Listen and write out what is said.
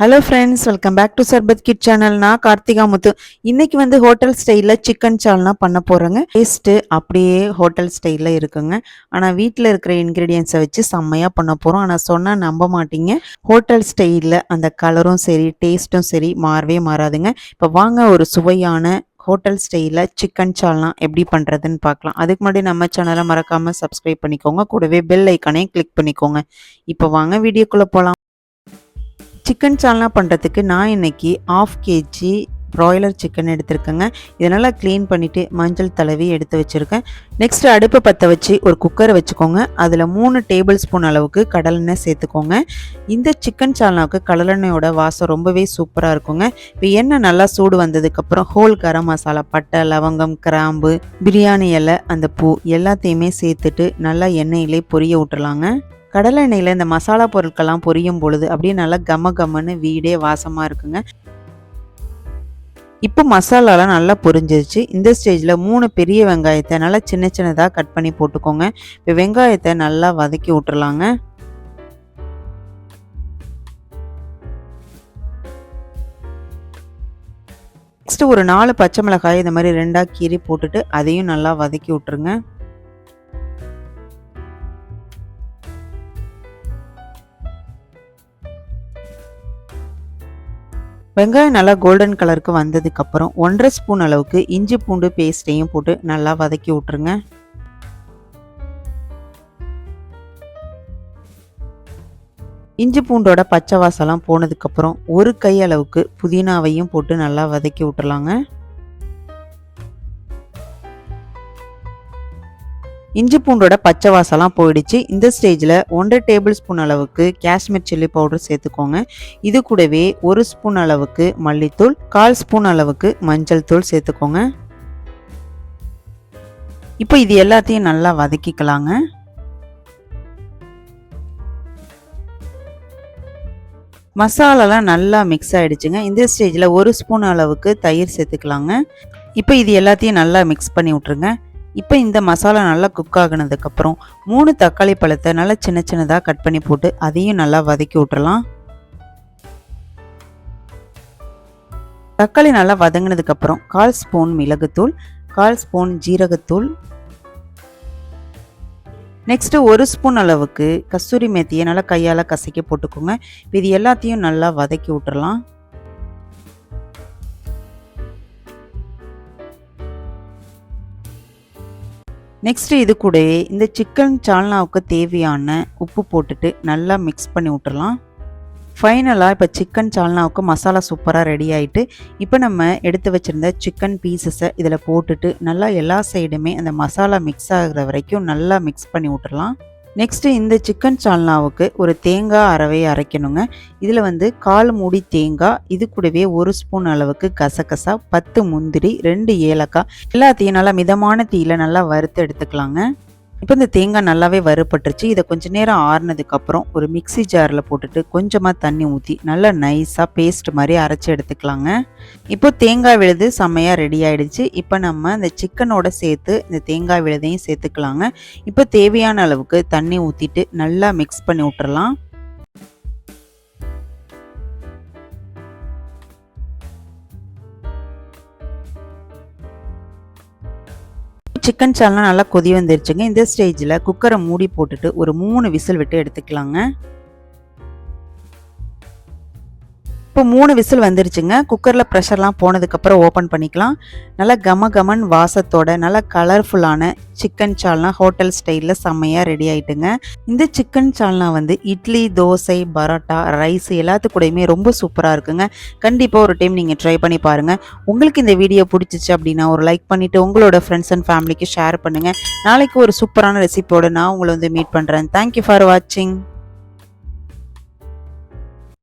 Hello friends, welcome back to சர்பத் கிட் channel. நான் கார்த்திகா முத்து. இன்னைக்கு வந்து ஹோட்டல் ஸ்டைலில் சிக்கன் சால்னா பண்ண போகிறேங்க. டேஸ்ட்டு அப்படியே ஹோட்டல் ஸ்டைலில் இருக்குங்க. ஆனால் வீட்டில் இருக்கிற இன்க்ரீடியன்ஸை வச்சு செம்மையாக பண்ண போகிறோம். ஆனால் சொன்னால் நம்ப மாட்டீங்க, ஹோட்டல் ஸ்டைலில் அந்த கலரும் சரி டேஸ்ட்டும் சரி மாறவே மாறாதுங்க. இப்போ வாங்க ஒரு சுவையான ஹோட்டல் ஸ்டைலில் சிக்கன் சால்னா எப்படி பண்ணுறதுன்னு பார்க்கலாம். அதுக்கு முன்னாடி நம்ம சேனலை மறக்காமல் சப்ஸ்கிரைப் பண்ணிக்கோங்க, கூடவே பெல் ஐக்கானையும் கிளிக் பண்ணிக்கோங்க. இப்போ வாங்க வீடியோக்குள்ளே போகலாம். சிக்கன் சால்னா பண்ணுறதுக்கு நான் இன்றைக்கி 1/2 kg ப்ராய்லர் சிக்கன் எடுத்திருக்கேங்க. இதனால் க்ளீன் பண்ணிவிட்டு மஞ்சள் தடவி எடுத்து வச்சுருக்கேன். நெக்ஸ்ட்டு அடுப்பை பற்ற வச்சு ஒரு குக்கரை வச்சுக்கோங்க. அதில் 3 டேபிள் ஸ்பூன் அளவுக்கு கடலெண்ணெய் சேர்த்துக்கோங்க. இந்த சிக்கன் சால்னாவுக்கு கடலெண்ணெயோட வாசம் ரொம்பவே சூப்பராக இருக்குங்க. இப்போ எண்ணெய் நல்லா சூடு வந்ததுக்கப்புறம் ஹோல் கரம் மசாலா, பட்டை, லவங்கம், கிராம்பு, பிரியாணி இலை, அந்த பூ எல்லாத்தையுமே சேர்த்துட்டு நல்லா எண்ணெயிலே பொரிய விட்டுறலாங்க. கடலை எண்ணெயில் இந்த மசாலா பொருட்கள்லாம் பொரியும் பொழுது அப்படியே நல்லா கம்மன்னு வீடே வாசமாக இருக்குங்க. இப்போ மசாலாலாம் நல்லா பொரிஞ்சிருச்சு. இந்த ஸ்டேஜில் 3 பெரிய வெங்காயத்தை நல்லா சின்னதாக கட் பண்ணி போட்டுக்கோங்க. இப்போ வெங்காயத்தை நல்லா வதக்கி விட்டுறலாங்க. நெக்ஸ்ட்டு ஒரு 4 பச்சை மிளகாய் இந்த மாதிரி 2ஆக கீறி போட்டுட்டு அதையும் நல்லா வதக்கி விட்டுருங்க. வெங்காயம் நல்லா கோல்டன் கலருக்கு வந்ததுக்கப்புறம் 1/2 ஸ்பூன் அளவுக்கு இஞ்சி பூண்டு பேஸ்ட்டையும் போட்டு நல்லா வதக்கி விட்டுருங்க. இஞ்சி பூண்டோட பச்சை வாசம்லாம் போனதுக்கப்புறம் 1 கை அளவுக்கு புதினாவையும் போட்டு நல்லா வதக்கி விட்டுறலாங்க. இஞ்சி பூண்டோட பச்சை வாசம்லாம் போயிடுச்சு. இந்த ஸ்டேஜில் 1 டேபிள் ஸ்பூன் அளவுக்கு காஷ்மீர் சில்லி பவுடர் சேர்த்துக்கோங்க. இது கூடவே 1 ஸ்பூன் அளவுக்கு மல்லித்தூள், 1/4 ஸ்பூன் அளவுக்கு மஞ்சள் தூள் சேர்த்துக்கோங்க. இப்போ இது எல்லாத்தையும் நல்லா வதக்கிக்கலாங்க. மசாலாலாம் நல்லா மிக்ஸ் ஆகிடுச்சுங்க. இந்த ஸ்டேஜில் 1 ஸ்பூன் அளவுக்கு தயிர் சேர்த்துக்கலாங்க. இப்போ இது எல்லாத்தையும் நல்லா மிக்ஸ் பண்ணி விட்ருங்க. இப்போ இந்த மசாலா நல்லா குக் ஆகினதுக்கப்புறம் 3 தக்காளி பழத்தை நல்லா சின்னதாக கட் பண்ணி போட்டு அதையும் நல்லா வதக்கி விட்டுறலாம். தக்காளி நல்லா வதங்கினதுக்கப்புறம் 1/4 ஸ்பூன் மிளகுத்தூள், 1/4 ஸ்பூன் ஜீரகத்தூள், நெக்ஸ்ட்டு 1 ஸ்பூன் அளவுக்கு கஸ்தூரி மேத்தியை நல்லா கையால் கசக்கி போட்டுக்கோங்க. இது எல்லாத்தையும் நல்லா வதக்கி விட்டுறலாம். நெக்ஸ்ட்டு இது கூடவே இந்த சிக்கன் சால்னாவுக்கு தேவையான உப்பு போட்டுட்டு நல்லா மிக்ஸ் பண்ணி விட்டுறலாம். ஃபைனலாக இப்போ சிக்கன் சால்னாவுக்கு மசாலா சூப்பராக ரெடி ஆகிட்டு, இப்போ நம்ம எடுத்து வச்சுருந்த சிக்கன் பீசஸை இதில் போட்டுட்டு நல்லா எல்லா சைடுமே அந்த மசாலா மிக்ஸ் ஆகிற வரைக்கும் நல்லா மிக்ஸ் பண்ணி விட்டுறலாம். நெக்ஸ்ட்டு இந்த சிக்கன் சால்னாவுக்கு ஒரு தேங்காய் அரவை அரைக்கணுங்க. இதில் வந்து 1/4 மூடி தேங்காய், இது கூடவே 1 ஸ்பூன் அளவுக்கு கசகசா, 10 முந்திரி, 2 ஏலக்காய் எல்லாத்தையும் நல்லா மிதமான தீயில் நல்லா வறுத்து எடுத்துக்கலாங்க. இப்போ இந்த தேங்காய் நல்லாவே வறுபட்டுருச்சு. இதை கொஞ்சம் நேரம் ஆறுனதுக்கப்புறம் ஒரு மிக்சி ஜாரில் போட்டுட்டு கொஞ்சமாக தண்ணி ஊற்றி நல்லா நைஸாக பேஸ்ட் மாதிரி அரைச்சி எடுத்துக்கலாங்க. இப்போ தேங்காய் விழுது செம்மையாக ரெடி ஆகிடுச்சு. இப்போ நம்ம இந்த சிக்கனோட சேர்த்து இந்த தேங்காய் விழுதையும் சேர்த்துக்கலாங்க. இப்போ தேவையான அளவுக்கு தண்ணி ஊற்றிட்டு நல்லா மிக்ஸ் பண்ணி விட்டுறலாம். சிக்கன் சால்னா நல்லா கொதி வந்துருச்சுங்க. இந்த ஸ்டேஜில் குக்கரை மூடி போட்டுட்டு ஒரு 3 விசில் விட்டு எடுத்துக்கலாங்க. இப்போ 3 விசில் வந்துருச்சுங்க. குக்கரில் ப்ரெஷர்லாம் போனதுக்கப்புறம் ஓப்பன் பண்ணிக்கலாம். நல்லா கமன் வாசத்தோட நல்லா கலர்ஃபுல்லான சிக்கன் சால்னா ஹோட்டல் ஸ்டைலில் செம்மையாக ரெடி ஆகிட்டுங்க. இந்த சிக்கன் சால்னா வந்து இட்லி, தோசை, பரோட்டா, ரைஸ் எல்லாத்துக்கூடையுமே ரொம்ப சூப்பராக இருக்குங்க. கண்டிப்பாக ஒரு டைம் நீங்கள் ட்ரை பண்ணி பாருங்கள். உங்களுக்கு இந்த வீடியோ பிடிச்சிச்சு அப்படின்னா ஒரு லைக் பண்ணிவிட்டு உங்களோட ஃப்ரெண்ட்ஸ் அண்ட் ஃபேமிலிக்கு ஷேர் பண்ணுங்கள். நாளைக்கு ஒரு சூப்பரான ரெசிபியோடு நான் உங்களை வந்து மீட் பண்ணுறேன். தேங்க்யூ ஃபார் வாட்சிங்.